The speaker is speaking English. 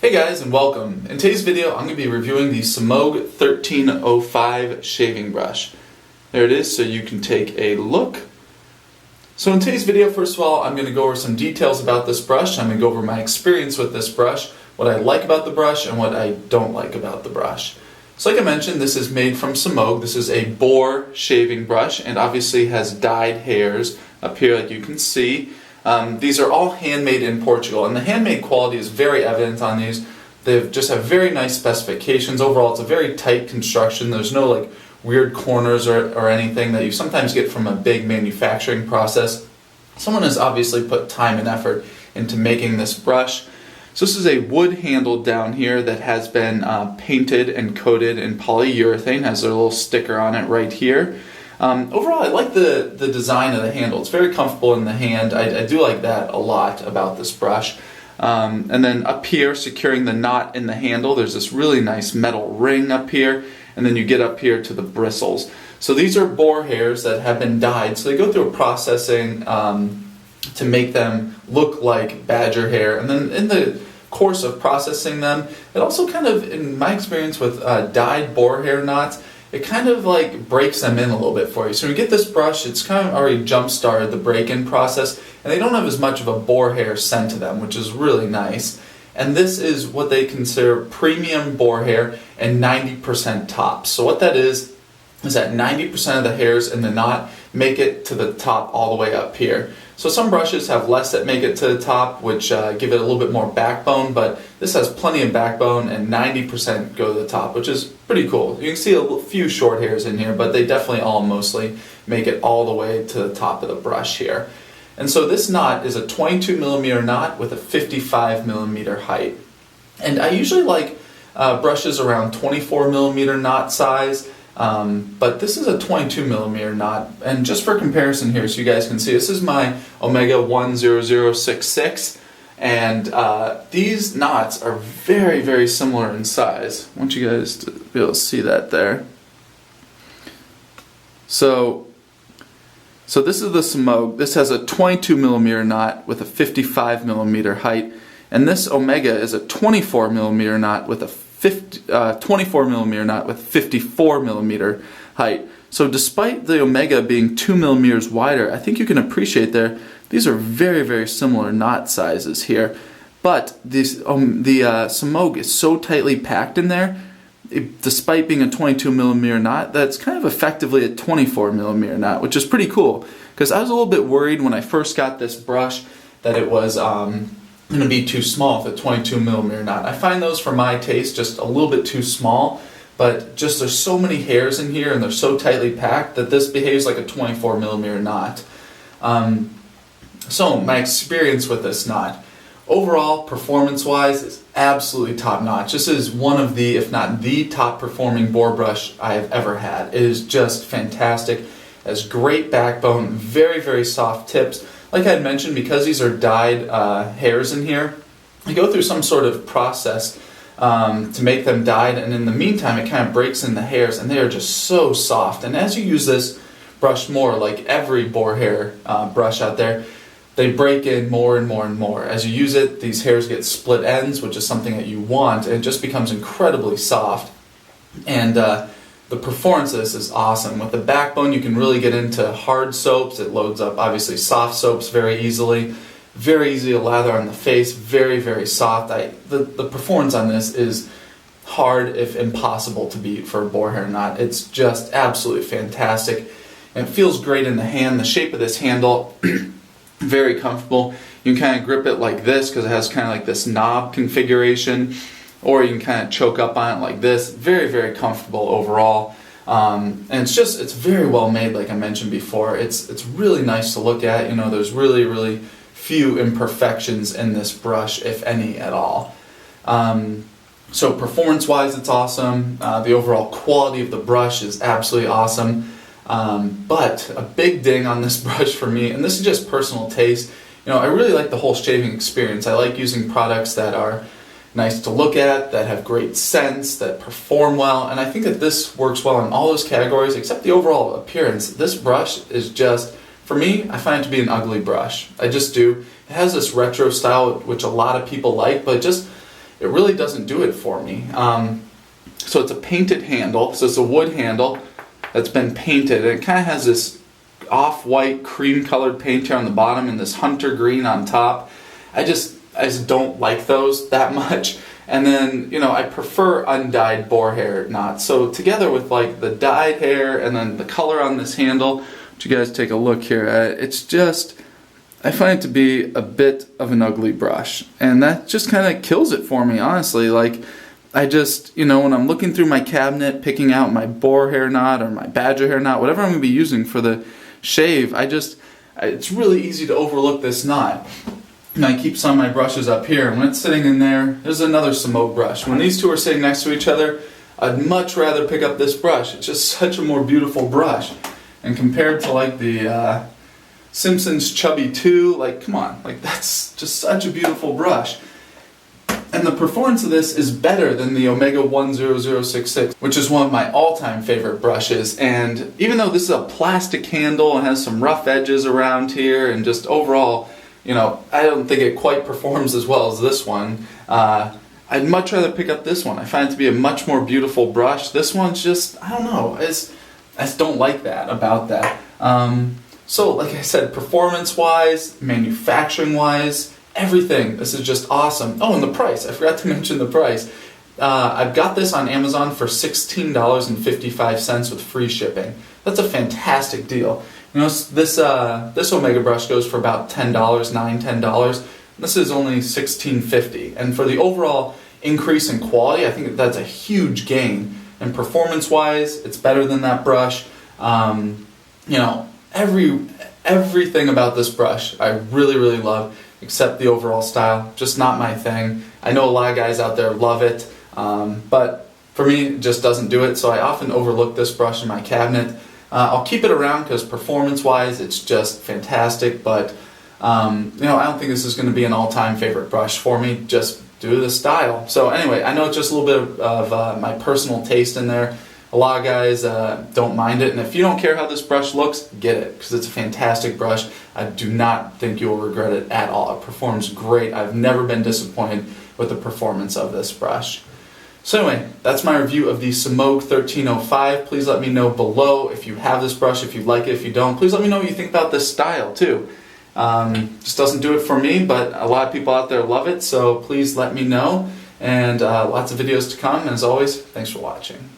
Hey guys, and welcome. In today's video I'm going to be reviewing the Semogue 1305 shaving brush. There it is, so you can take a look. So in today's video, first of all, I'm going to go over some details about this brush. I'm going to go over my experience with this brush, what I like about the brush, and what I don't like about the brush. So like I mentioned, this is made from Semogue. This is a Boar shaving brush, and obviously has dyed hairs up here like you can see. These are all handmade in Portugal, and the handmade quality is very evident on these. They just have very nice specifications. Overall, it's a very tight construction. There's no like weird corners or anything that you sometimes get from a big manufacturing process. Someone has obviously put time and effort into making this brush. So this is a wood handle down here that has been painted and coated in polyurethane. Has a little sticker on it right here. Overall, I like the design of the handle. It's very comfortable in the hand. I do like that a lot about this brush. And then up here, securing the knot in the handle, there's this really nice metal ring up here, and then you get up here to the bristles. So these are boar hairs that have been dyed. So they go through a processing to make them look like badger hair. And then in the course of processing them, it also kind of, in my experience with dyed boar hair knots, it kind of like breaks them in a little bit for you. So when you get this brush, it's kind of already jump-started the break-in process, and they don't have as much of a boar hair scent to them, which is really nice. And this is what they consider premium boar hair and 90% tops. So what that is that 90% of the hairs in the knot make it to the top all the way up here. So some brushes have less that make it to the top, which give it a little bit more backbone, but this has plenty of backbone and 90% go to the top, which is pretty cool. You can see a few short hairs in here, but they definitely all mostly make it all the way to the top of the brush here. And so this knot is a 22mm knot with a 55mm height. And I usually like brushes around 24mm knot size. But this is a 22mm knot, and just for comparison here, so you guys can see, this is my Omega 10066, and these knots are very, very similar in size. I want you guys to be able to see that there. So this is the Semogue. This has a 22mm knot with a 55mm height, and this Omega is a 24mm knot with a 24mm knot with 54mm height. So despite the Omega being 2mm wider, I think you can appreciate there, these are very, very similar knot sizes here. But the Semogue is so tightly packed in there, despite being a 22mm knot, that's kind of effectively a 24mm knot, which is pretty cool. Because I was a little bit worried when I first got this brush that it was going to be too small for the 22mm knot. I find those, for my taste, just a little bit too small, but just there's so many hairs in here and they're so tightly packed that this behaves like a 24mm knot. So my experience with this knot, overall, performance-wise, is absolutely top-notch. This is one of the, if not the top performing boar brush I have ever had. It is just fantastic. It has great backbone, very, very soft tips. Like I had mentioned, because these are dyed hairs in here, you go through some sort of process to make them dyed, and in the meantime it kind of breaks in the hairs, and they are just so soft. And as you use this brush more, like every boar hair brush out there, they break in more and more and more. As you use it, these hairs get split ends, which is something that you want, and it just becomes incredibly soft. And the performance of this is awesome. With the backbone, you can really get into hard soaps. It loads up, obviously, soft soaps very easily. Very easy to lather on the face. Very, very soft. The performance on this is hard, if impossible, to beat for a boar hair knot. It's just absolutely fantastic. And it feels great in the hand. The shape of this handle, very comfortable. You can kind of grip it like this because it has kind of like this knob configuration. Or you can kind of choke up on it like this. Very, very comfortable overall. And it's very well made, like I mentioned before. It's really nice to look at. You know, there's really, really few imperfections in this brush, if any at all. So performance-wise, it's awesome. The overall quality of the brush is absolutely awesome. But a big ding on this brush for me, and this is just personal taste, you know, I really like the whole shaving experience. I like using products that are nice to look at, that have great scents, that perform well, and I think that this works well in all those categories except the overall appearance. This brush is just, for me, I find it to be an ugly brush. I just do. It has this retro style which a lot of people like, but it really doesn't do it for me. So it's a painted handle, so it's a wood handle that's been painted, and it kind of has this off-white cream colored paint here on the bottom and this hunter green on top. I just don't like those that much. And then, you know, I prefer undyed boar hair knots. So together with like the dyed hair and then the color on this handle, which you guys take a look here at, it's just, I find it to be a bit of an ugly brush. And that just kind of kills it for me, honestly. Like, I just, you know, when I'm looking through my cabinet, picking out my boar hair knot or my badger hair knot, whatever I'm going to be using for the shave, it's really easy to overlook this knot. And I keep some of my brushes up here, and when it's sitting in there, there's another Semogue brush. When these two are sitting next to each other, I'd much rather pick up this brush. It's just such a more beautiful brush. And compared to like the Simpsons Chubby 2, like, come on, like, that's just such a beautiful brush. And the performance of this is better than the Omega 10066, which is one of my all-time favorite brushes. And even though this is a plastic handle and has some rough edges around here, and just overall, you know, I don't think it quite performs as well as this one. I'd much rather pick up this one. I find it to be a much more beautiful brush. This one's just, I don't know, I just don't like that about that. So, like I said, performance-wise, manufacturing-wise, everything, this is just awesome. Oh, and the price, I forgot to mention the price. I've got this on Amazon for $16.55 with free shipping. That's a fantastic deal. You know, this Omega brush goes for about $10, $10. This is only $16.50, and for the overall increase in quality, I think that's a huge gain. And performance-wise, it's better than that brush. You know, everything about this brush I really, really love, except the overall style. Just not my thing. I know a lot of guys out there love it, but for me, it just doesn't do it. So I often overlook this brush in my cabinet. I'll keep it around because performance-wise, it's just fantastic. But you know, I don't think this is going to be an all-time favorite brush for me, just due to the style. So anyway, I know it's just a little bit of my personal taste in there. A lot of guys don't mind it, and if you don't care how this brush looks, get it, because it's a fantastic brush. I do not think you'll regret it at all. It performs great. I've never been disappointed with the performance of this brush. So anyway, that's my review of the Semogue 1305. Please let me know below if you have this brush, if you like it, if you don't. Please let me know what you think about this style too. Just doesn't do it for me, but a lot of people out there love it, so please let me know. And lots of videos to come, and as always, thanks for watching.